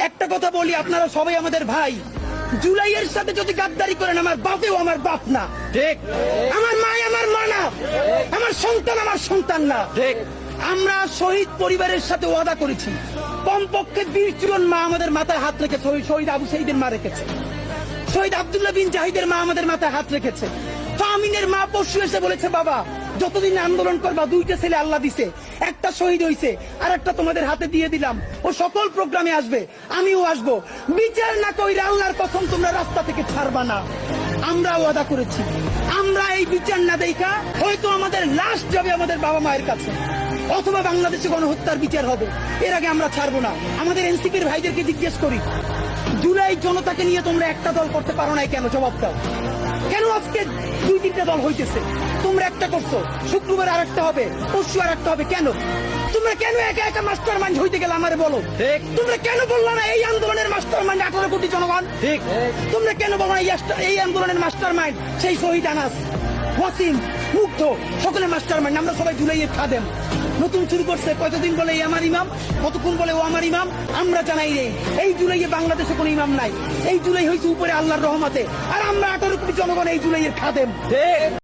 একটা কথা বলি, আপনারা সবাই আমাদের ভাই। জুলাইয়ের সাথে যদি গাদ্দারি করেন, আমার বাপেও আমার বাপ না, ঠিক। আমার মা আমার মা না, আমার সন্তান আমার সন্তান না, ঠিক। আমরা শহীদ পরিবারের সাথে ওয়াদা করেছি, কমপক্ষে 20 জন মা আমাদের মাথায় হাত রেখেছে। শহীদ আবু সাইদের মা রেখেছে, শহীদ আব্দুল্লাহ বিন জাহিদের মা আমাদের মাথায় হাত রেখেছে। ফামিনের মা পরশু এসে বলেছে, বাবা যতদিন আন্দোলন করবা, 2টা ছেলে আল্লাহ দিছে, একটা শহীদ হয়েছে, আর একটা তোমাদের হাতে দিয়ে দিলাম, ও সকল প্রোগ্রামে আসবে, আমিও আসবো। বিচার না কইরা আল্লাহর কসম তোমরা রাস্তা থেকে ছাড়বা না। আমরা ওয়াদা করেছি, আমরা এই বিচার না দেখা হয়তো আমাদের লাশ যাবে আমাদের বাবা মায়ের কাছে, অথবা বাংলাদেশে গণহত্যার বিচার হবে। এর আগে আমরা ছাড়বো না। আমাদের এনসিপির ভাইদেরকে জিজ্ঞেস করি, জুলাই জনতাকে নিয়ে তোমরা একটা দল করতে পারো নাই কেন? জবাব দাও। কেন আজকে 2-3টা দল হইতেছে? তোমরা একটা করছো, শুক্রবার আর একটা হবে, পরশু আর একটা হবে। কেন তোমরা কেন একা একা মাস্টার মাইন্ড হইতে গেলে আমারে বলো। ঠিক। তোমরা কেন বললো না এই আন্দোলনের মাস্টার মাইন্ড 18 কোটি জনগণ? ঠিক। তোমরা কেন বলো না এই আন্দোলনের মাস্টার মাইন্ড সেই শহীদ আনাস, ওয়াসিম, মুগ্ধ, সকলে মাস্টার মাইন্ড। আমরা সবাই জুলাইয়ের খাদেম। নতুন শুরু করছে, কতদিন বলে এই আমার ইমাম, কতক্ষণ বলে ও আমার ইমাম। আমরা জানাই নেই এই জুলাইয়ে বাংলাদেশে কোনো ইমাম নাই। এই জুলাই হয়েছে উপরে আল্লাহর রহমতে, আর আমরা 18 কোটি জনগণ এই জুলাইয়ের খাদেম। ঠিক।